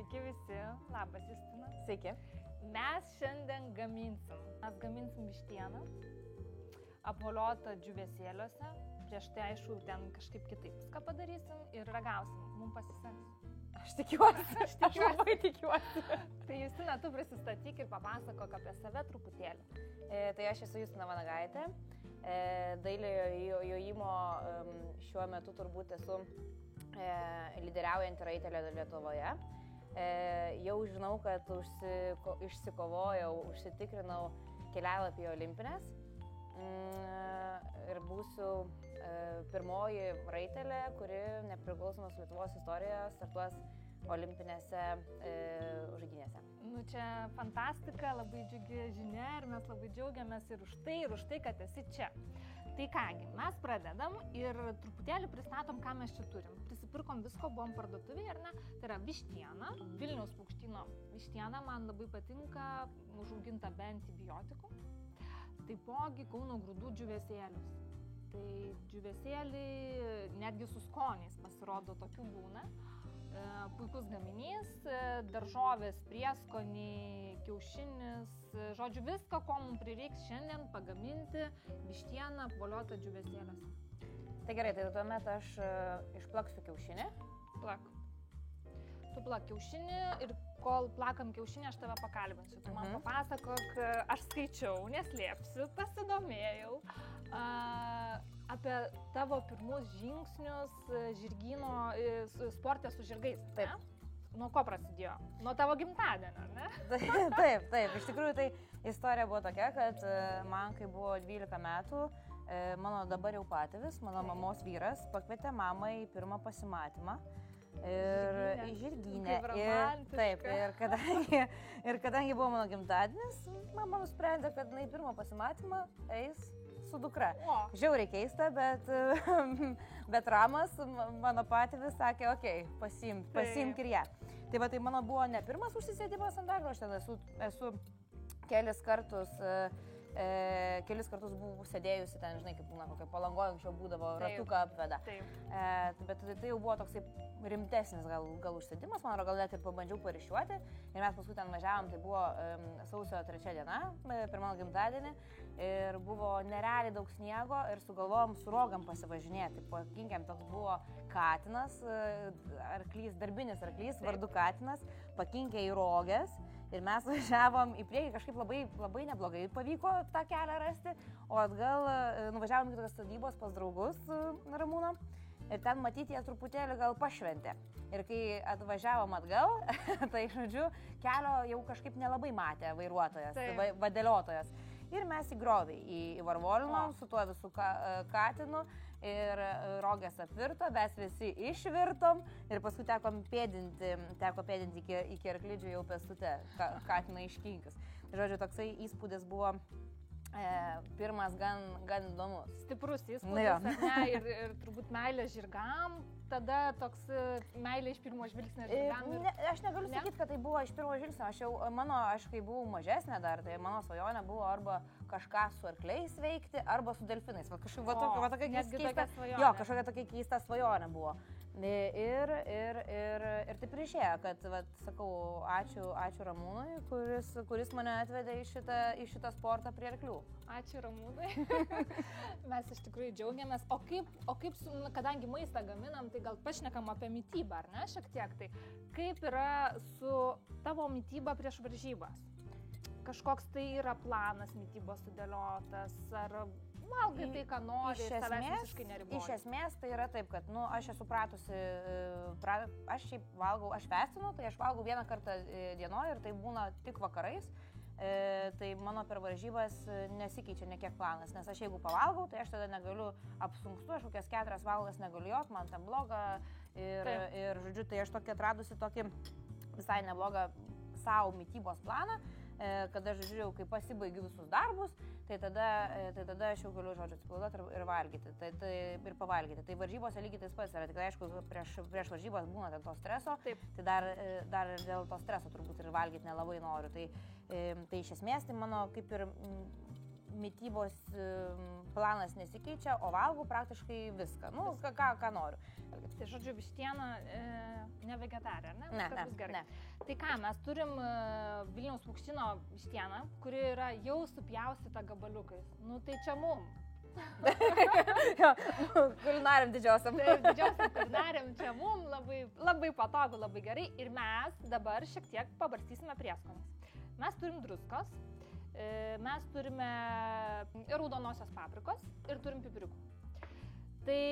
Sveiki visi, labas Justina. Sveiki. Mes šiandien gaminsim vištieną, apvoliotą džiūvėsėliuose. Prieš tai, aišku, ten kažkaip kitaip viską padarysim ir ragausim. Mums pasiseks. Aš tikiuosi. Aš labai tikiuosi. Tai Justina, tu prisistatyk ir papasakok apie save truputėlį. Tai aš esu Justina Vanagaitė. Dailiojo jojimo šiuo metu turbūt esu lyderiaujantį raitelę Lietuvoje. Jau žinau, kad išsikovojau, užsitikrinau kelialapį į Olimpines ir būsiu pirmoji raitelė, kuri nepriklausomos Lietuvos istorijoje startuos Olimpinėse žaidynėse. Nu čia fantastika, labai džiugi žinia ir mes labai džiaugiamės ir už tai, kad esi čia. Tai kągi, mes pradedam ir truputėlį pristatom, ką mes čia turim. Prisipirkom visko, buvom parduotuvėje, ar ne? Tai yra vištiena, Vilniaus Paukštyno vištiena, man labai patinka, užauginta be antibiotikų. Taipogi Kauno Grūdų džiūvėsėlius. Tai džiūvėsėliai netgi su skoniais pasirodo tokių būna. Puikus gaminys, daržovės, prieskoniai, kiaušinis, žodžiu viską, ko mums prireiks šiandien pagaminti vištieną apvoliotą džiūvėsėliuose. Tai gerai, tai tuomet aš išplaksiu kiaušinį. Plak. Tu plak kiaušinį ir kol plakam kiaušinį, aš tave pakalbinsiu. Tu man papasakok, aš skaičiau, neslėpsiu, pasidomėjau apie tavo pirmus žingsnius žirgyno sporte su žirgais. Taip. Ne? Nuo ko prasidėjo? Nuo tavo gimtadienio, ne? Taip. Iš tikrųjų, tai istorija buvo tokia, kad man, kai buvo 12 metų, mano dabar jau patėvis, mano mamos vyras, pakvietė mamą į pirmą pasimatymą. Ir žirgynę. Taip, ir kadangi buvo mano gimtadienis, mama nusprendė, kad jinai pirmą pasimatymą eis su dukra. Žiauriai keista, bet Ramas, mano patėvis, sakė, okei, pasiimk ir ją. Tai va, tai mano buvo ne pirmas užsisėdimas ant arklo, aš ten esu kelis kartus buvau sėdėjusi ten, žinai, kaip būna, kokia Palangoje anksčiau būdavo, ratuką apveda. Bet tai jau buvo toksai rimtesnis gal užsėdimas, man gal net ir pabandžiau parišiuoti. Ir mes paskui ten važiavom, tai buvo sausio 3 diena, per mano gimtadienį. Ir buvo nerealiai daug sniego ir sugalvojom su rogam pasivažinėti. Pakinkėm, toks buvo katinas, darbinis arklys, vardu katinas, pakinkė į roges. Ir mes važiavom į priekį, kažkaip labai neblogai pavyko tą kelią rasti, o atgal nuvažiavom į tokios sodybos pas draugus Ramūno ir ten matyti jie truputėlį gal pašventė. Ir kai atvažiavom atgal, tai, žodžiu, kelio jau kažkaip nelabai matė vairuotojas, vadeliotojas. Ir mes įgrovį įvarvolinom su tuo visų katinu ir rogės apvirto, mes visi išvirtom ir paskui teko pėdinti iki arklidžių jau pėstute katiną iškinkius. Žodžiu, toksai įspūdis buvo pirmas gan įdomus. Stiprus įspūdis, ne, ir turbūt meilė žirgam, tada toks meilė iš pirmo žvilgsnio žirgam. Aš negaliu sakyti, kad tai buvo iš pirmo žvilgsnio, aš kai buvau mažesnė dar, tai mano svajonė buvo arba kažką su arkliais veikti, arba su delfinais. Kažkokia tokia keista svajonė buvo. Ir taip ir išėjo, kad, sakau, ačiū Ramūnui, kuris mane atvedė į šitą sportą prie arklių. Ačiū Ramūnai. Mes iš tikrųjų džiaugiamės. O kaip kadangi maistą gaminam, tai gal pašnekam apie mitybą, ar ne, šiek tiek. Tai kaip yra su tavo mityba prieš varžybas? Kažkoks tai yra planas mitybos sudėliotas, ar valgai tai, ką nori, savęs visiškai neriboji? Iš esmės tai yra taip, kad aš esu pratusi, aš festinu, tai aš valgau vieną kartą dienoje ir tai būna tik vakarais. Tai mano per varžybas nesikeičia nekiek planas, nes aš jeigu pavalgau, tai aš tada negaliu apsunkstu, aš kokias 4 valandas negaliu jot, man ten bloga ir žodžiu, tai aš atradusi tokį visai neblogą savo mitybos planą, kada, žodžiu, kai pasibaigiu visus darbus, tai tada aš jau galiu, žodžiu, atsipalaiduoti ir valgyti, ir pavalgyti. Tai varžybose lygiai tas pats yra, tik aišku, prieš varžybas būna ten to streso, tai dar dėl to streso turbūt ir valgyti nelabai noriu. Tai iš esmės, tai mano kaip ir mitybos planas nesikeičia, o valgau praktiškai viską. Nu, ką noriu. Tai žodžiu, vištiena ne vegetarė, ne? Ne, bus gerai. ne. Tai ką, mes turim Vilniaus Paukštyno vištieną, kuri yra jau supjaustyta gabaliukais. Nu tai čia mum. Kulinariam didžiosiam. Taip, didžiosiam kulinariam čia mum labai patogu, labai gerai. Ir mes dabar šiek tiek pabarstysime prieskoniais. Mes turim druskos, mes turime raudonosios paprikos ir turim pipiriukų. Tai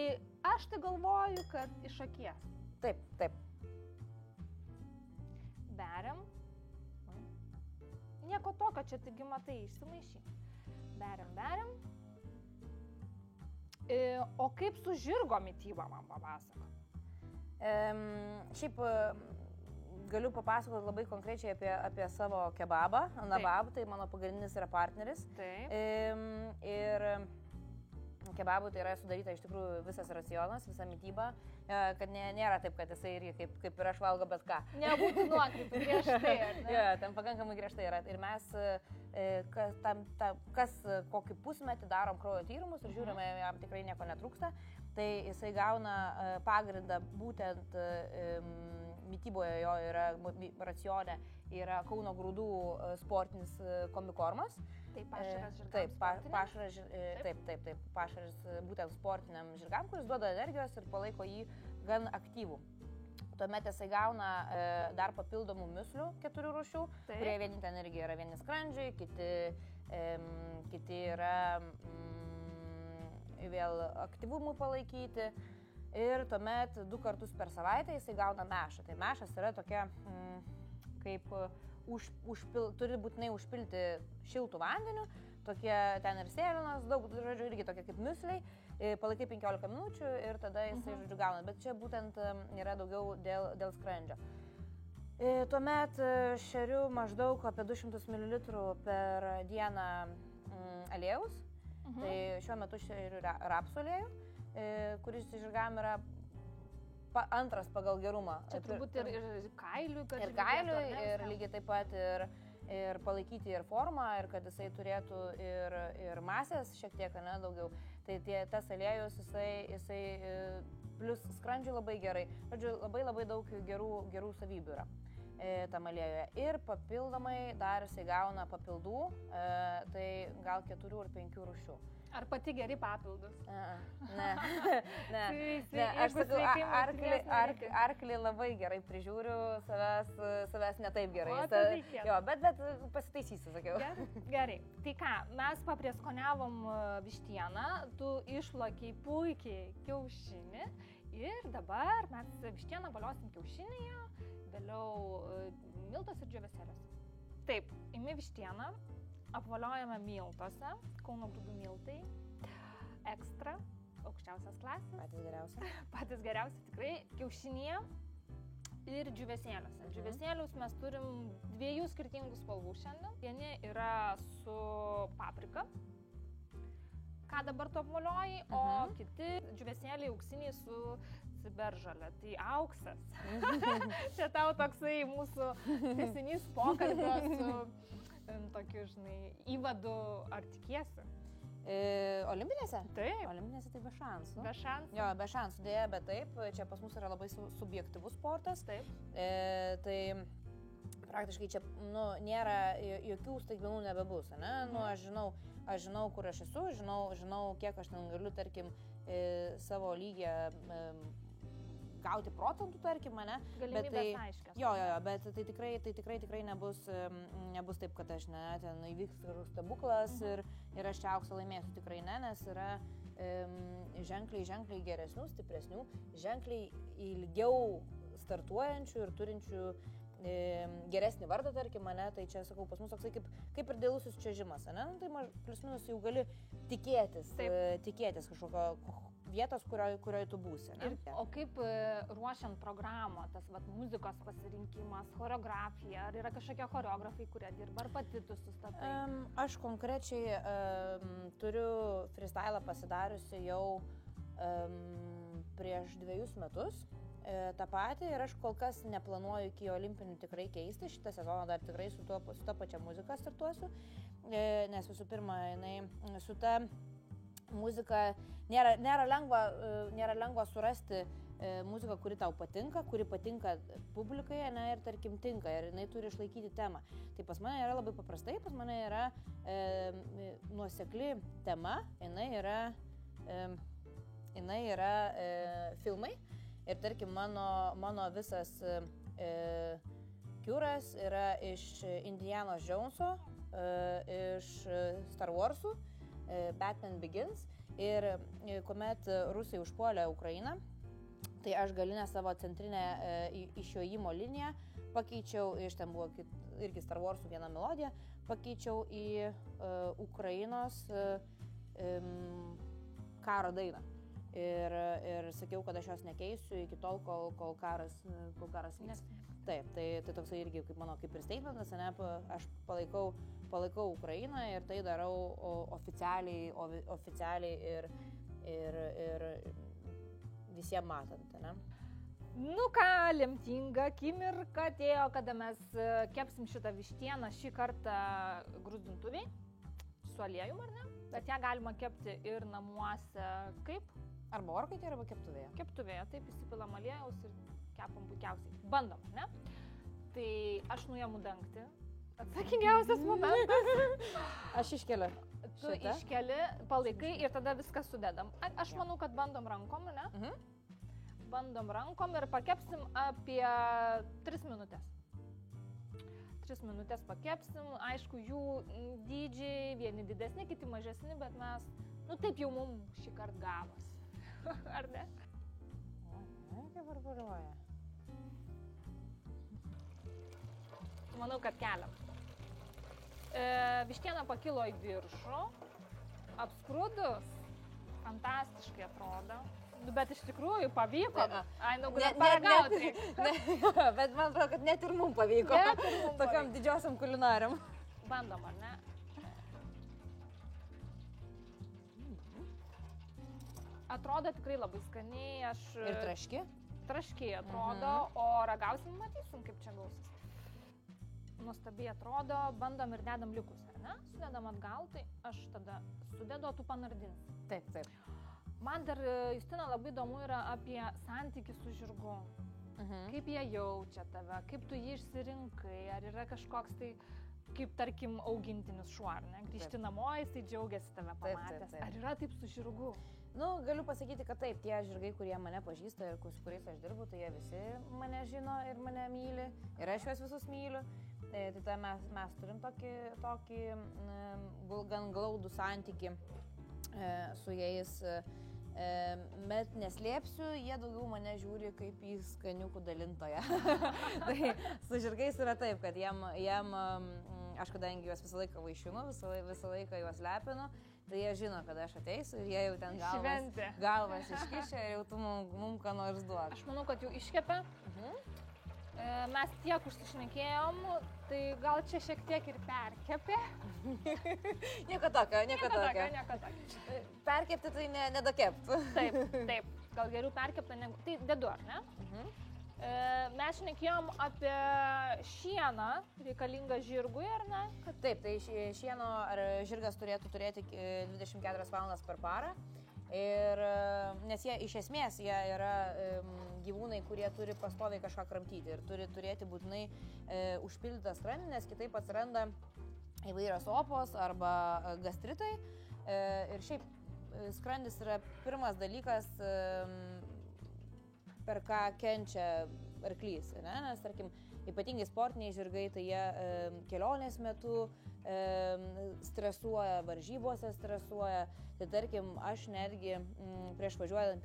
aš tai galvoju, kad iš akies. Taip. Beriam. Nieko tokio, čia taigi matai, išsimaišy. Beriam. O kaip su žirgo mityba, man papasako? Šiaip galiu papasakoti labai konkrečiai apie savo kebabą. Nabab, tai mano pagrindinis yra partneris. Taip. Ir kebabų tai yra sudaryta iš tikrųjų visas racionas, visa mityba, kad nėra taip, kad jisai irgi kaip ir aš valgo bet ką. Nebūtų nuokrypų griežtai, ar ne? Ten pakankamai griežtai yra. Ir mes kas kokį pusmetį darom kraujo tyrimus ir žiūrime, jam tikrai nieko netrūksta, tai jisai gauna pagrindą būtent mityboje jo yra racione, yra Kauno Grūdų sportinis kombikormas. Taip, pašaras žirgams. Taip, pašaras būtent sportiniam žirgam, kuris duoda energijos ir palaiko jį gan aktyvų. Tuomet jisai gauna dar papildomų mislių 4 rūšių, kurie vieni ten irgi yra vieni skrandžiai, kiti yra vėl aktyvumui palaikyti. Ir tuomet 2 kartus per savaitę jisai gauna mešą. Tai mešas yra tokia kaip turi būtinai užpilti šiltų vandeniu, tokie ten ir sėlinas, daug, žodžiu, irgi tokie kaip misliai, palaikai 15 minučių ir tada jisai, žodžiu, gauna, bet čia būtent yra daugiau dėl skrandžio. Tuomet šeriu maždaug apie 200 ml per dieną aliejaus, tai šiuo metu šeriu rapsų aliejų, kuris žirgam yra antras pagal gerumą. Čia turbūt ir kailiui, kad ir kailiui, ir lygiai taip pat ir palaikyti ir formą, ir kad jisai turėtų ir masės šiek tiek, ne, daugiau. Tai tas aliejus, jisai plus skrandžiui labai gerai. Žodžiu, labai daug gerų savybių yra tam aliejuje. Ir papildomai dar jisai gauna papildų, tai gal 4 ar 5 rūšių. Ar pati geri papildus? Ne. Aš sakau, arklį labai gerai prižiūriu, savęs ne taip gerai. Jo, bet pasitaisysiu, sakiau. Gerai. Tai ką, mes paprieskoniavom vištieną, tu išlakiai puikiai kiaušinį ir dabar mes vištieną valiosim kiaušinėje, vėliau miltus ir džiovesėlius. Taip, imi vištieną. Apvaliojame miltuose, Kauno Grūdų miltai, ekstra, aukščiausias klasės. Patys geriausi tikrai, kiaušinėje ir džiuvesėliuose. Džiuvesėlius mes turim 2 skirtingų spalvų šiandien. Vieni yra su paprika, ką dabar tu apvalioji, o kiti džiuvesėliai auksiniai su ciberžolė. Tai auksas. Čia tau toksai mūsų tęsinys pokalbio su tokiu, žinai, įvadu, ar tikiesi? Olimpinėse? Taip. Olimpinėse tai be šansų. Be šansų? Jo, be šansų, dėja, bet taip. Čia pas mus yra labai subjektyvus sportas. Taip. Tai praktiškai čia, nėra jokių staigmenų nebebus, ne? Aš žinau, kur aš esu, žinau, kiek aš ten galiu, tarkim, savo lygę gauti procentų, tarkim, ne? Galimybės aiškios. Jo, bet tai tikrai nebus taip, kad aš ten įvyks stebuklas ir aš čia auksą laimėsiu, tikrai ne, nes yra ženkliai geresnių, stipresnių, ženkliai ilgiau startuojančių ir turinčių geresnį vardą, tarkim, mane, tai čia, sakau, pas mus toksai kaip ir dėlusis čiuožimas, ne? Tai plius minus jau gali tikėtis kažkokio vietos, kurioje tu būsi. O kaip ruošiant programą, tas muzikos pasirinkimas, choreografija, ar yra kažkokie choreografai, kurie dirba, ar pati tu sustatai? Aš konkrečiai turiu freestylą pasidariusi jau prieš 2 metus. tą patį ir aš kol kas neplanuoju iki olimpinių tikrai keisti. Šitą sezoną dar tikrai su ta pačia muzika startuosiu, nes visų pirma, su ta muzika nėra lengva surasti muziką, kuri tau patinka, kuri patinka publikai, ir tarkim tinka, ir jinai turi išlaikyti temą. Tai pas mane yra labai paprastai, pas mane yra nuosekli tema, jinai yra filmai. Ir tarkim, mano visas kiuras yra iš Indianos Joneso, iš Star Warsų, Batman Begins. Ir kuomet Rusai užpuolė Ukrainą, tai aš galinę savo centrinę išjojimo liniją pakeičiau, iš ten buvo irgi Star Warsų viena melodija, pakeičiau į Ukrainos karo dainą. Ir sakiau, kad aš jos nekeisiu iki tol, kol karas vyks. Taip, tai toksai irgi kaip mano kaip ir statementas, aš palaikau Ukrainą ir tai darau oficialiai ir visiems matant. Nu ką, lemtinga akimirka atėjo, kada mes kepsim šitą vištieną šį kartą grūdintuviai su aliejum, ar ne? Bet ją galima kepti ir namuose kaip? Arba orkaitėje, arba keptuvėje. Keptuvėje, taip, įsipilam aliejaus ir kepam puikiausiai. Bandom, ne? Tai aš nuėmu dangtį. Atsakingiausias momentas. Aš iškeliu. Tu iškeli, palaikai ir tada viską sudedam. Aš manau, kad bandom rankom, ne? Bandom rankom ir pakepsim apie 3 minutės. 3 minutės pakepsim. Aišku, jų dydžiai, vieni didesni, kiti mažesni, bet mes, taip jau mums šį kartą gavos. Ar ne? Kaip barbaruoja. Manau, kad keliam. Vištiena pakilo į viršų. Apskrudus. Fantastiškai atrodo. Bet iš tikrųjų pavyko. Paragauti. Bet man atrodo, kad net ir mums pavyko. Tokiam didžiosiam kulinariam. Bandom, ar ne? Atrodo tikrai labai skaniai. Ir traški? Traškiai atrodo, o ragausim, matysim, kaip čia gausis. Nuostabiai atrodo, bandom ir dedam likus, ar ne? Sudedam atgal, tai aš tada sudedu, tu panardinsi. Taip. Man dar, Justina, labai įdomu yra apie santykį su žirgu. Kaip jie jaučia tave, kaip tu jį išsirinkai, ar yra kažkoks tai, kaip tarkim augintinis šuo, ar ne? Grįžti namo, jisai džiaugiasi tave pamatęs. Taip. Ar yra taip su žirgu? Galiu pasakyti, kad taip, tie žirgai, kurie mane pažįsta ir su kuriais aš dirbu, tai jie visi mane žino ir mane myli, ir aš juos visus myliu. Tai mes turim tokį gan glaudų santykį su jais, bet neslėpsiu, jie daugiau mane žiūri kaip į skaniukų dalintoją. Tai su žirgais yra taip, kad jiem aš kadangi juos visą laiką vaišinu, visą laiką juos lepinu, tai jie žino, kad aš ateisiu ir jie jau ten galvas iškišia ir jau tu mum ką nors duok. Aš manau, kad jau iškepė. Mes tiek užsišnekėjom, tai gal čia šiek tiek ir perkepė. Nieko tokio. Perkepti tai nedakepti. Taip. Gal geriau perkepta negu... Tai dedu, ar ne? Mes šnekėjom apie šieną reikalingą žirgui, ar ne? Taip, tai šieno ar žirgas turėtų turėti 24 valandas per parą. Nes jie iš esmės yra gyvūnai, kurie turi pastoviai kažką kramtyti ir turi turėti būtinai užpildytą skrandį, nes kitaip atsiranda įvairios opos arba gastritai. Ir šiaip skrandis yra pirmas dalykas, per ką kenčia arklys, nes, tarkim, ypatingai sportiniai žirgai, tai jie kelionės metu stresuoja, varžybose stresuoja. Tai tarkim, aš netgi išvažiuojant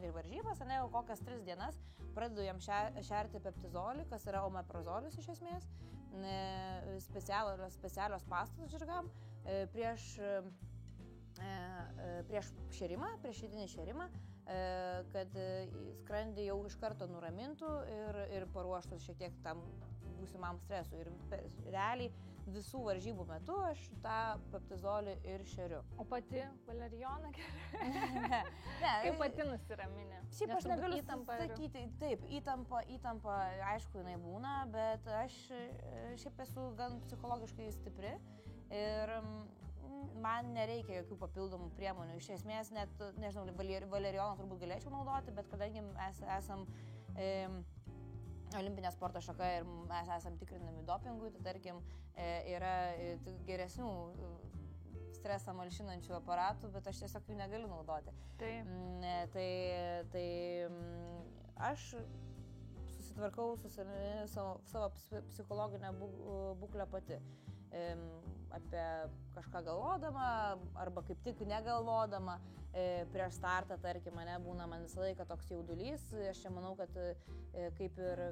į varžybas, kokias 3 dienas pradedu jam šerti peptizolį, kas yra omeprazolis iš esmės, specialios pastos žirgam prieš šėrimą, prieš šėdinį šėrimą, kad skrandį jau iš karto nuramintų ir paruoštų šiek tiek tam būsimam stresui. Ir realiai visų varžybų metu aš tą peptizolį ir šeriu. O pati valerijoną geriu? Ne. Kaip pati nusiraminė? Šiaip aš negaliu sakyti, taip, įtampa, aišku, jinai būna, bet aš šiaip esu gan psichologiškai stipri ir man nereikia jokių papildomų priemonių. Iš esmės, net, nežinau, valerijoną turbūt galėčiau naudoti, bet kadangi mes esam olimpinė sporto šaka ir mes esam tikrinami dopingui, tai tarkim yra geresnių stresą malšinančių aparatų, bet aš tiesiog jų negaliu naudoti. Tai aš susitvarkau su savo psichologinę būklę pati. Apie kažką galvodama arba kaip tik negalvodama prieš startą, tarkim, būna man visą laiką toks jaudulys. Aš čia manau, kad kaip ir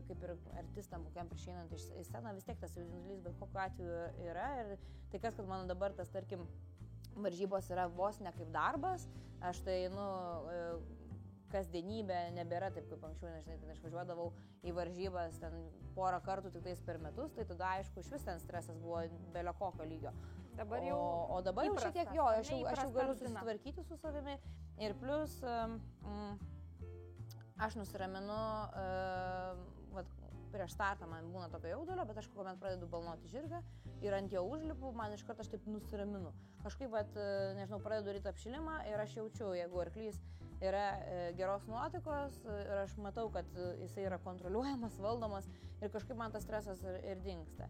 artistam, kokiam priešeinant į sceną, vis tiek tas jaudulys bet kokiu atveju yra. Ir tai kas, kad mano dabar tas, tarkim, varžybos yra vos ne kaip darbas, aš tai, kasdienybė nebėra taip kaip anksčiau, nežinai, ten išvažiuodavau į varžybas ten porą kartų tik tais per metus, tai tada aišku, iš vis ten stresas buvo belio kokio lygio. Dabar jau o dabar jau šiek tiek aš jau galiu susitvarkyti su savimi ir plus aš nusiraminu, prieš startą man būna tokio jaudulio, bet aš kuomet pradedu balnuoti žirgą ir ant jo užlipu, man iš karto aš taip nusiraminu. Kažkaip, nežinau, pradedu ryto apšilimą ir aš jaučiu, jeigu arklys yra geros nuotaikos ir aš matau, kad jisai yra kontroliuojamas, valdomas ir kažkaip man tas stresas ir dingsta.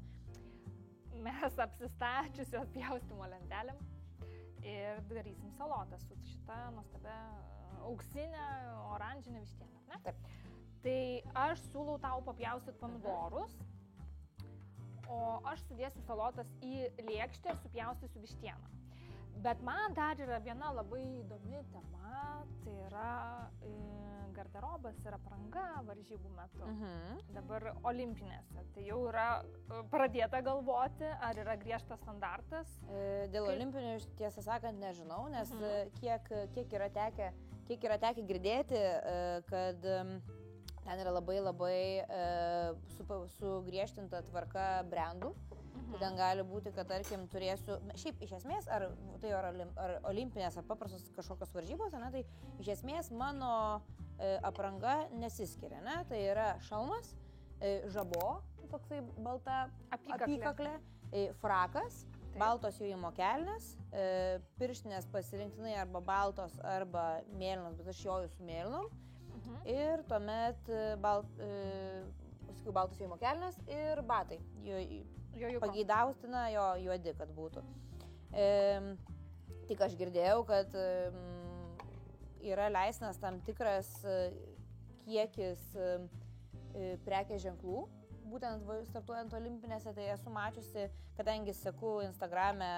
Mes apsistačiusios pjaustimo lentelėm ir darysim salotą su šita nuostabia auksinė, oranžinė vištiena, ne? Taip. Tai aš siūlau tau papjaustyti pomidorus, o aš sudėsiu salotas į lėkštę ir supjaustysiu vištieną. Bet man dar yra viena labai įdomi tema, tai yra garderobas ir apranga varžybų metu. Dabar olimpinėse. Tai jau yra pradėta galvoti, ar yra griežtas standartas. Dėl olimpinių, tiesą sakant, nežinau, nes kiek yra tekę girdėti, kad ten yra labai sugriežtinta tvarka brandų. Tai ten gali būti, kad, tarkim, turėsiu, šiaip iš esmės, ar tai ar olimpinės, ar paprastos kažkokios varžybos, tai iš esmės mano apranga nesiskiria, ne? Tai yra šalmas, žabo, toksai balta apykaklė, frakas, baltos jojimo kelnės, pirštinės pasirinktinai arba baltos, arba mėlynos, bet aš joju su mėlynom. Ir tuomet baltos jojimo kelnės ir batai. Pageidaustina juodi, kad būtų. Tik aš girdėjau, kad yra leisnas tam tikras kiekis prekės ženklų, būtent startuojant olimpinėse, tai esu mačiusi, kadangi seku Instagrame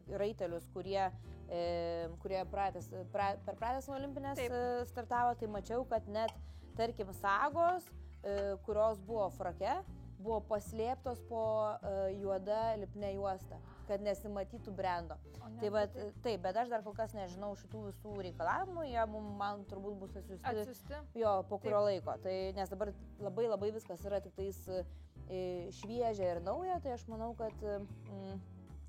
raitelius, kurie per pratęs olimpinės startavo, tai mačiau, kad net, tarkim, sagos, kurios buvo frake, buvo paslėptos po juoda lipne juosta, kad nesimatytų brendo. Taip, bet aš dar kol kas nežinau šitų visų reikalavimų, jie man turbūt bus atsiųsti po kurio laiko. Tai, nes dabar labai viskas yra tik tais šviežia ir nauja, tai aš manau, kad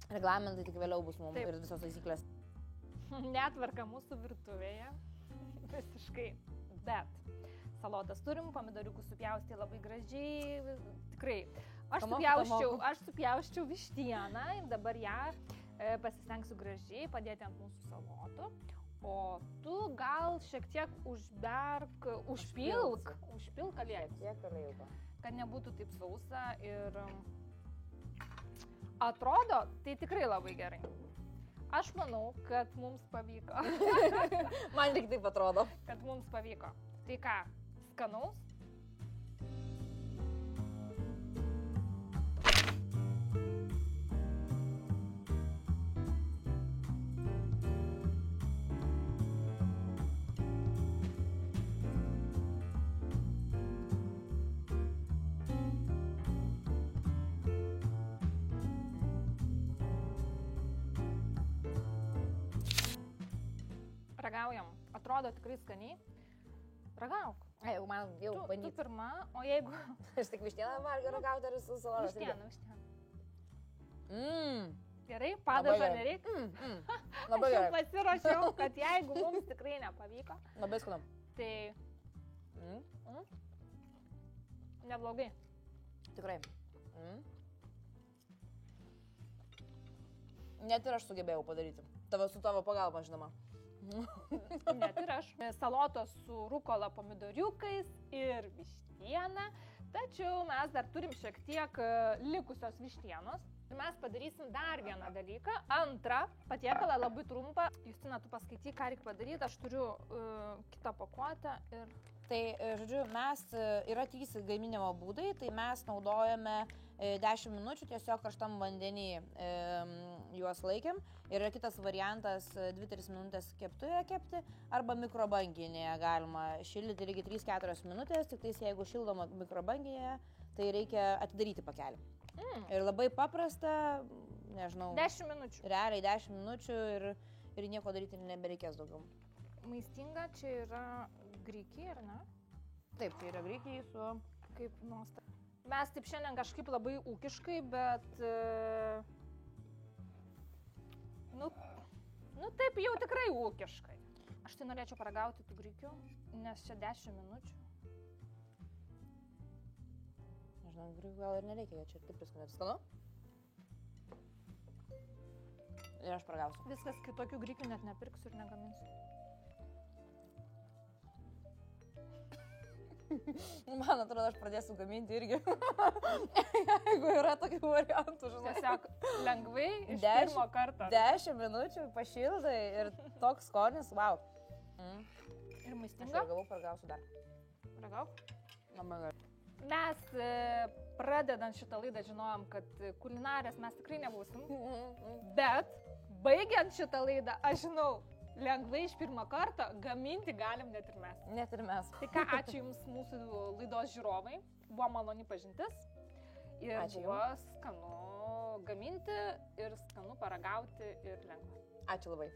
reglamentai tik vėliau bus mums ir visos taisyklės. Netvarka mūsų virtuvėje, visiškai, bet salotas turim, pomidoriukus supjausti labai gražiai, tikrai. Aš supjausčiau vištieną ir dabar ją pasistengsiu gražiai padėti ant mūsų salotų, o tu gal šiek tiek užpilk aliejus, kad nebūtų taip sausa ir atrodo, tai tikrai labai gerai. Aš manau, kad mums pavyko. Man tik taip atrodo. Kad mums pavyko. Tai ką? Skanaus? Ragaujam. Atrodo tikrai skaniai. Ragauk. Man jau bandyti. Tu pirma, o jeigu... Aš tik vištieną valgiu ragauti ar su salotas? Vištieną. Gerai, padažo nereikia. Labai Aš jau gerai. pasiruošiau, kad jeigu mums tikrai nepavyko, Labai skanu. tai neblogai. Tikrai. Net ir aš sugebėjau padaryti. Su tavo pagalba, žinoma. Net ir aš. Salotos su rukola pomidoriukais ir vištiena. Tačiau mes dar turim šiek tiek likusios vištienos. Ir mes padarysim dar vieną dalyką. Antrą patiekalą labai trumpą. Justina, tu paskaityk, ką reikia padaryti. Aš turiu kitą pakuotę ir... Tai, žodžiu, yra 3 gaminimo būdai, tai mes naudojame 10 minučių tiesiog karštam vandenį juos laikėm. Yra kitas variantas 2-3 minutės keptuvėje kepti arba mikrobanginėje galima šildyti irgi 3-4 minutės, tik tais jeigu šildoma mikrobanginėje, tai reikia atidaryti pakelį. Ir labai paprasta, nežinau. 10 minučių. Realiai 10 minučių ir nieko daryti nebereikės daugiau. Maistinga, čia yra grikiai, ar ne? Taip, tai yra grikiai su... Kaip nuostabu. Mes taip šiandien kažkaip labai ūkiškai, bet... Nu taip jau tikrai ūkiškai. Aš tai norėčiau paragauti tų grikių, nes čia 10 minučių. Nežinau, grikių gal ir nereikia, jie čia taip viską skanu. Ir aš paragausiu. Viskas, kitokių grikių net nepirksiu ir negaminsiu. Man atrodo, aš pradėsiu gaminti irgi. Jeigu yra tokių variantų, žinai. Tiesiog lengvai iš pirmo karto. 10 minučių pašildai ir toks skonis, wow. Ir maistinga. Aš ragavau, paragausiu dar. Ragauk. Labai gerai. Mes pradedant šitą laidą žinojom, kad kulinarės mes tikrai nebūsim. Bet baigiant šitą laidą, aš žinau, lengvai iš pirmo karto gaminti galim net ir mes. Net ir mes. Tai ką, ačiū Jums mūsų laidos žiūrovai. Buvo maloni pažintis. Ir Ačiū buvo skanu gaminti ir skanu paragauti ir lengva. Ačiū labai.